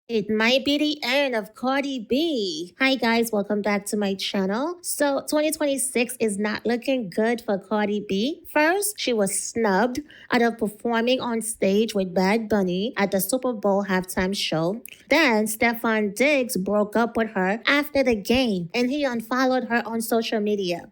It might be the end of Cardi B. Hi guys, welcome back to my channel. So 2026 is not looking good for Cardi B. First, she was snubbed out of performing on stage with Bad Bunny at the Super Bowl halftime show. Then Stefon Diggs broke up with her after the game and he unfollowed her on social media.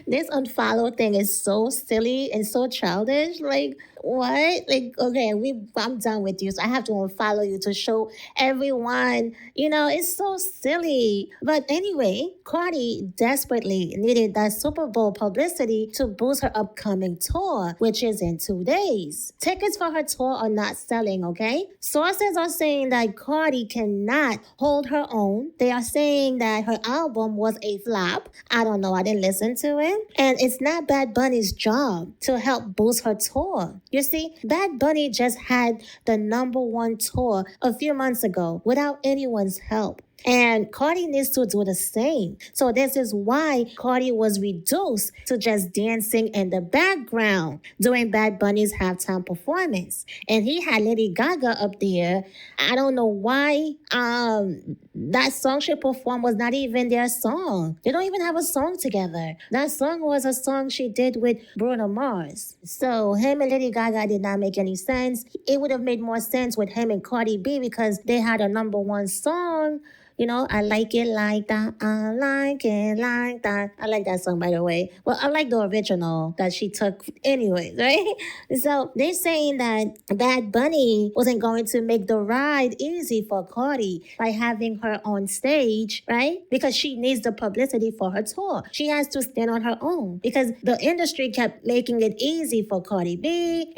This unfollow thing is so silly and so childish. Like, what? Like, okay, I'm done with you. So I have to unfollow you to show everyone. It's so silly. But anyway, Cardi desperately needed that Super Bowl publicity to boost her upcoming tour, which is in 2 days. Tickets for her tour are not selling, okay? Sources are saying that Cardi cannot hold her own. They are saying that her album was a flop. I don't know. I didn't listen to it. And it's not Bad Bunny's job to help boost her tour. You see, Bad Bunny just had the #1 tour a few months ago without anyone's help. And Cardi needs to do the same. So this is why Cardi was reduced to just dancing in the background during Bad Bunny's halftime performance. And he had Lady Gaga up there. I don't know why that song she performed was not even their song. They don't even have a song together. That song was a song she did with Bruno Mars. So him and Lady Gaga did not make any sense. It would have made more sense with him and Cardi B because they had a #1 song. I like it like that. I like it like that. I like that song, by the way. Well, I like the original that she took anyway, right? So they're saying that Bad Bunny wasn't going to make the ride easy for Cardi by having her on stage, right? Because she needs the publicity for her tour. She has to stand on her own because the industry kept making it easy for Cardi B.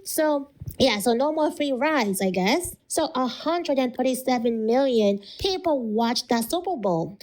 So yeah, so no more free rides, I guess. So 137 million people watched that Super Bowl.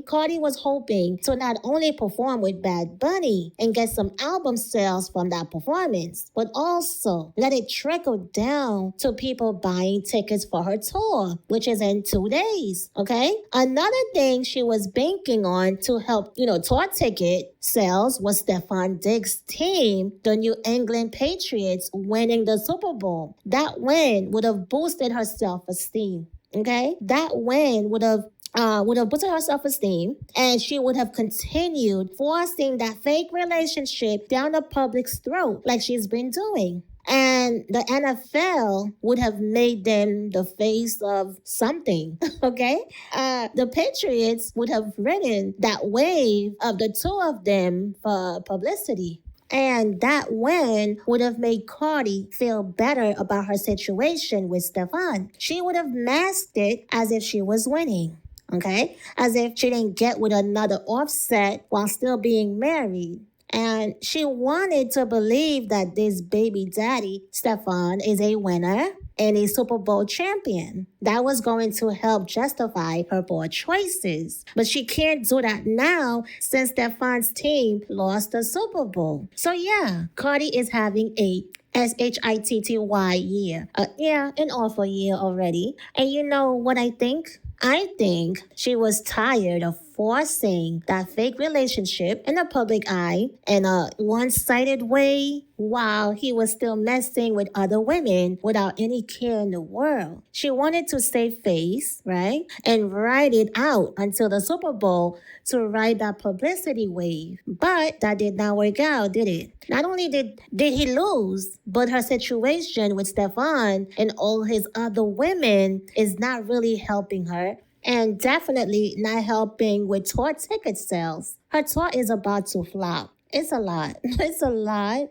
Cardi was hoping to not only perform with Bad Bunny and get some album sales from that performance, but also let it trickle down to people buying tickets for her tour, which is in 2 days. Okay? Another thing she was banking on to help, tour ticket sales was Stefon Diggs' team, the New England Patriots, winning the Super Bowl. That win would have boosted her self-esteem. Okay? That win would have boosted her self-esteem and she would have continued forcing that fake relationship down the public's throat like she's been doing. And the NFL would have made them the face of something, okay? The Patriots would have ridden that wave of the two of them for publicity. And that win would have made Cardi feel better about her situation with Stefan. She would have masked it as if she was winning. Okay? As if she didn't get with another Offset while still being married. And she wanted to believe that this baby daddy, Stefan, is a winner and a Super Bowl champion. That was going to help justify her poor choices. But she can't do that now since Stefan's team lost the Super Bowl. So yeah, Cardi is having a SHITTY year. An awful year already. And you know what I think? I think she was tired of forcing that fake relationship in the public eye in a one-sided way while he was still messing with other women without any care in the world. She wanted to save face, right? And ride it out until the Super Bowl to ride that publicity wave. But that did not work out, did it? Not only did he lose, but her situation with Stefan and all his other women is not really helping her and definitely not helping with tour ticket sales. Her tour is about to flop. It's a lot. It's a lot.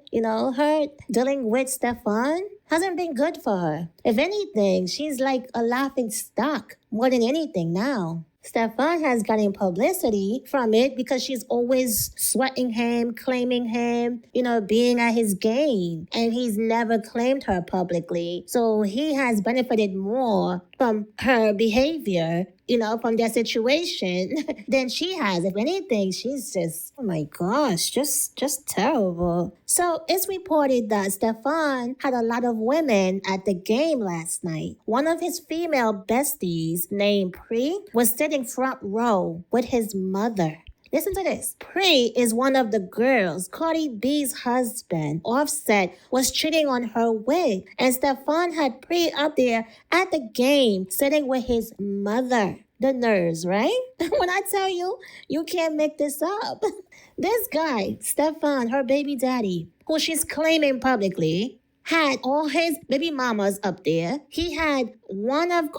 Her dealing with Stefan hasn't been good for her. If anything, she's like a laughing stock more than anything now. Stefan has gotten publicity from it because she's always sweating him, claiming him, being at his game. And he's never claimed her publicly. So he has benefited more from her behavior, from their situation than she has. If anything, she's just, oh my gosh, just terrible. So it's reported that Stefan had a lot of women at the game last night. One of his female besties, named Pri, was sitting front row with his mother. Listen to this. Pre is one of the girls. Cardi B's husband, Offset, was cheating on her with. And Stefon had Pre up there at the game, sitting with his mother. The nurse, right? When I tell you, you can't make this up. This guy, Stefon, her baby daddy, who she's claiming publicly, had all his baby mamas up there. He had one of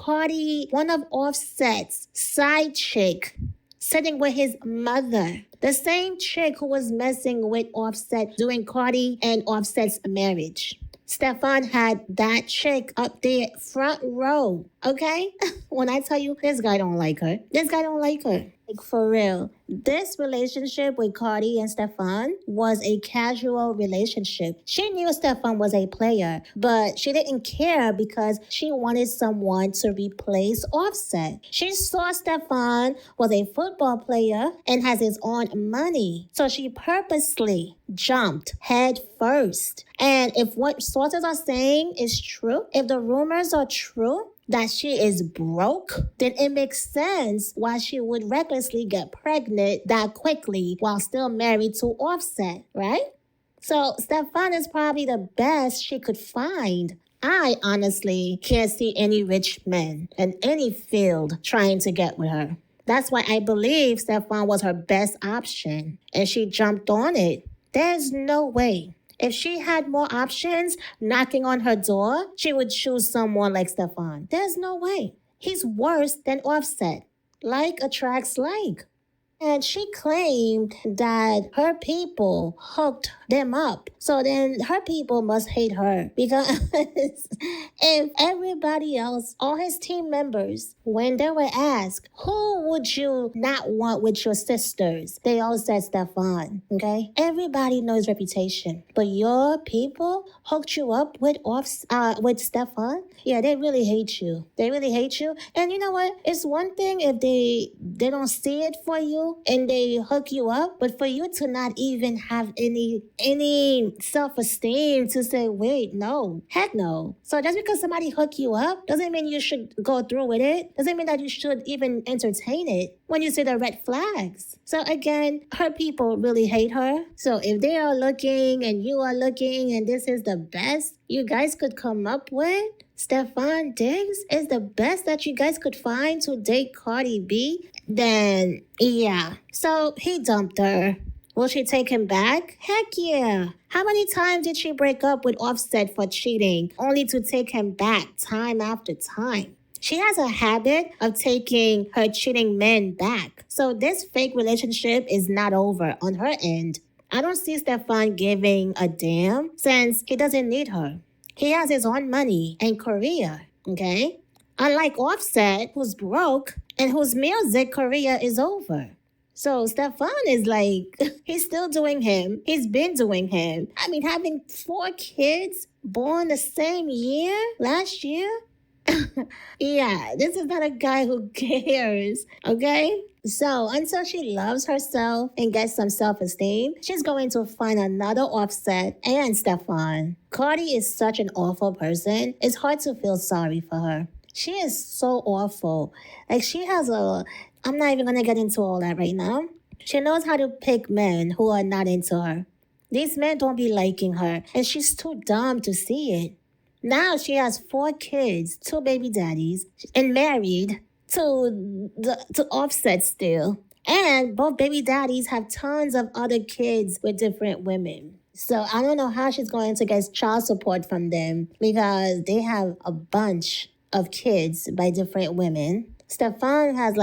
Offset's side chick sitting with his mother. The same chick who was messing with Offset during Cardi and Offset's marriage. Stefon had that chick up there front row, okay? When I tell you this guy don't like her, this guy don't like her. Like for real. This relationship with Cardi and Stefon was a casual relationship. She knew Stefon was a player, but she didn't care because she wanted someone to replace Offset. She saw Stefon was a football player and has his own money. So she purposely jumped head first. And if what sources are saying is true, if the rumors are true, that she is broke, then it makes sense why she would recklessly get pregnant that quickly while still married to Offset, right? So Stefon is probably the best she could find. I honestly can't see any rich men in any field trying to get with her. That's why I believe Stefon was her best option, and she jumped on it. There's no way. If she had more options knocking on her door, she would choose someone like Stefon. There's no way. He's worse than Offset. Like attracts like. And she claimed that her people hooked them up. So then her people must hate her because if everybody else, all his team members, when they were asked, who would you not want with your sisters? They all said Stefon, okay? Everybody knows reputation. But your people hooked you up with with Stefon? Yeah, they really hate you. They really hate you. And you know what? It's one thing if they don't see it for you and they hook you up, but for you to not even have any self-esteem to say, wait, no, heck no. So just because somebody hook you up doesn't mean you should go through with it. Doesn't mean that you should even entertain it when you see the red flags. So again, her people really hate her. So if they are looking and you are looking and this is the best you guys could come up with, Stefon Diggs is the best that you guys could find to date Cardi B, then yeah. So he dumped her. Will she take him back? Heck yeah. How many times did she break up with Offset for cheating, only to take him back time after time? She has a habit of taking her cheating men back. So this fake relationship is not over on her end. I don't see Stefon giving a damn since he doesn't need her. He has his own money and career, okay? Unlike Offset, who's broke and whose music career is over. So Stefon is like, he's still doing him. He's been doing him. I mean, having 4 kids born the same year, last year? Yeah, this is not a guy who cares, okay? So until she loves herself and gets some self-esteem, she's going to find another Offset and Stefon. Cardi is such an awful person. It's hard to feel sorry for her. She is so awful. Like she has I'm not even going to get into all that right now. She knows how to pick men who are not into her. These men don't be liking her, and she's too dumb to see it. Now she has 4 kids, 2 baby daddies, and married to Offset still. And both baby daddies have tons of other kids with different women. So I don't know how she's going to get child support from them because they have a bunch of kids by different women. Stefon has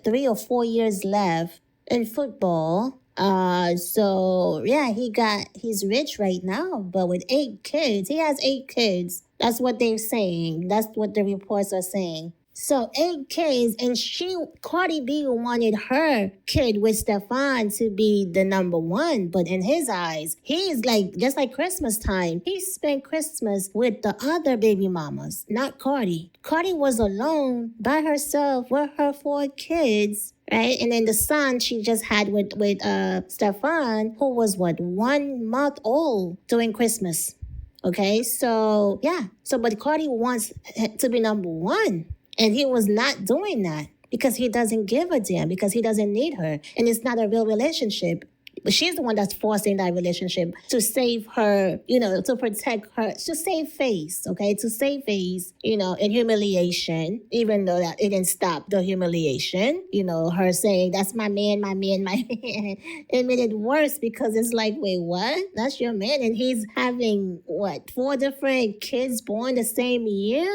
3 or 4 years left in football. So yeah, he's rich right now, but with 8 kids, he has 8 kids. That's what they're saying. That's what the reports are saying. So 8 kids, and Cardi B wanted her kid with Stefon to be the number 1, but in his eyes, he's just like Christmas time. He spent Christmas with the other baby mamas, not Cardi. Cardi was alone by herself with her 4 kids. Right? And then the son she just had with Stefon, who was 1 month old during Christmas. Okay, so yeah. So but Cardi wants to be number 1. And he was not doing that. because he doesn't give a damn, because he doesn't need her. And it's not a real relationship. But she's the one that's forcing that relationship to save her, to protect her, to save face, okay? To save face, in humiliation, even though that it didn't stop the humiliation, her saying, that's my man, my man, my man. It made it worse because it's like, wait, what? That's your man? And he's having, what, 4 different kids born the same year?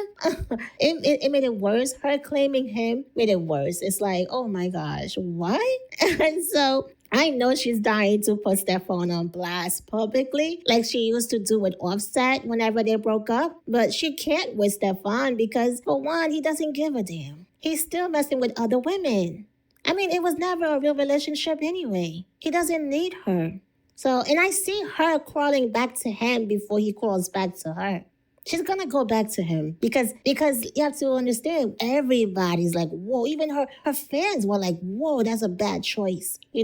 it made it worse. Her claiming him made it worse. It's like, oh my gosh, what? And so I know she's dying to put Stefon on blast publicly, like she used to do with Offset whenever they broke up. But she can't with Stefon because, for one, he doesn't give a damn. He's still messing with other women. I mean, it was never a real relationship anyway. He doesn't need her. So, and I see her crawling back to him before he crawls back to her. She's gonna go back to him because you have to understand, everybody's like, whoa. Even her fans were like, whoa, that's a bad choice. You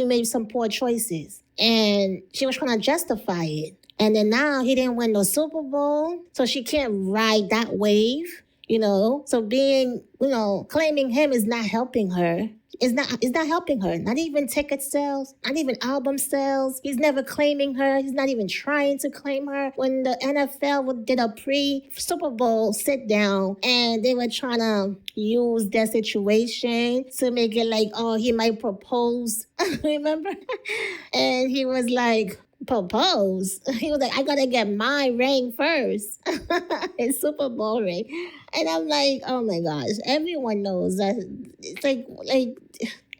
made some poor choices, and she was trying to justify it. And then now he didn't win no Super Bowl, so she can't ride that wave. So being, claiming him is not helping her. It's not helping her. Not even ticket sales, not even album sales. He's never claiming her. He's not even trying to claim her. When the NFL did a pre-Super Bowl sit down and they were trying to use their situation to make it like, oh, he might propose. Remember? And he was like, propose. He was like, I gotta get my ring first. His Super Bowl ring. And I'm like, oh my gosh, everyone knows that it's like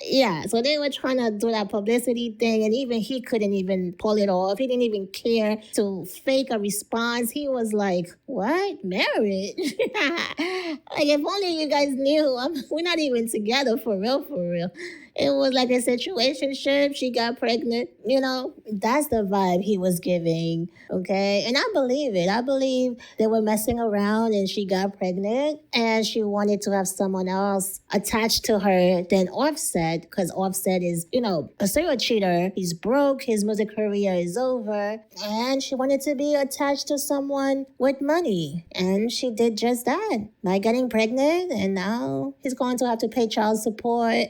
yeah, so they were trying to do that publicity thing, and even he couldn't even pull it off. He didn't even care to fake a response. He was like, what? Marriage? Like, if only you guys knew. We're not even together for real, for real. It was like a situationship. She got pregnant. That's the vibe he was giving. Okay. And I believe it. I believe they were messing around and she got pregnant and she wanted to have someone else attached to her than Offset, because Offset is, a serial cheater. He's broke. His music career is over. And she wanted to be attached to someone with money. And she did just that by getting pregnant. And now he's going to have to pay child support.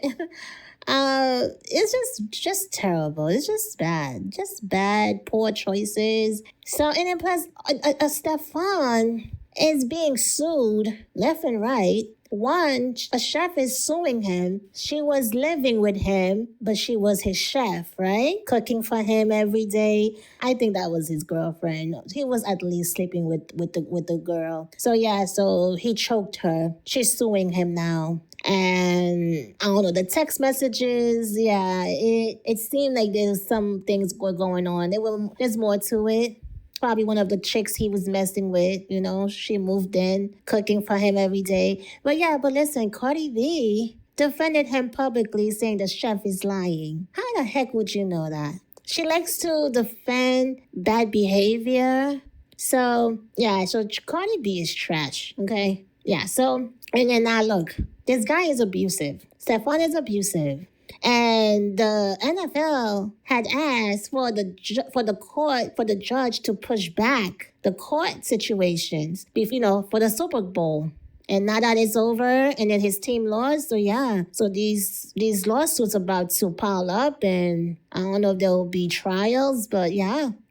It's just terrible. It's just bad, poor choices. So, and then plus, Stefon is being sued left and right. One, a chef is suing him. She was living with him, but she was his chef, right? Cooking for him every day. I think that was his girlfriend. He was at least sleeping with the girl. So yeah, so he choked her. She's suing him now. And I don't know, the text messages, yeah, it seemed like there's some things going on. There's more to it. Probably one of the chicks he was messing with, she moved in, cooking for him every day. But listen, Cardi B defended him publicly, saying the chef is lying. How the heck would you know that? She likes to defend bad behavior. So Cardi B is trash, okay? Yeah, so, and then now look, this guy is abusive. Stefon is abusive. And the NFL had asked for the judge to push back the court situations, for the Super Bowl. And now that it's over, and then his team lost, so these lawsuits about to pile up, and I don't know if there will be trials, but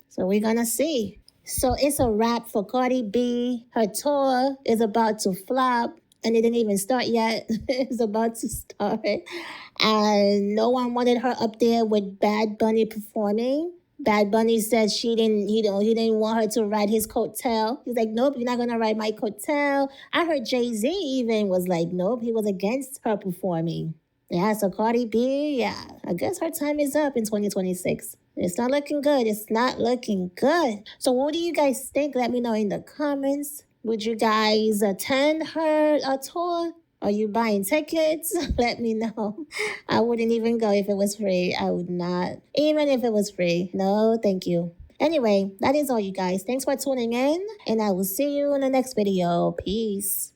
so we're gonna see. So it's a wrap for Cardi B. Her tour is about to flop. And it didn't even start yet. It's about to start. And no one wanted her up there with Bad Bunny performing. Bad Bunny said he didn't want her to ride his coattail. He's like, nope, you're not gonna ride my coattail. I heard Jay-Z even was like, nope, he was against her performing. Yeah, so Cardi B, I guess her time is up in 2026. It's not looking good. It's not looking good. So what do you guys think? Let me know in the comments. Would you guys attend her tour? Are you buying tickets? Let me know. I wouldn't even go if it was free. I would not. Even if it was free. No, thank you. Anyway, that is all, you guys. Thanks for tuning in, and I will see you in the next video. Peace.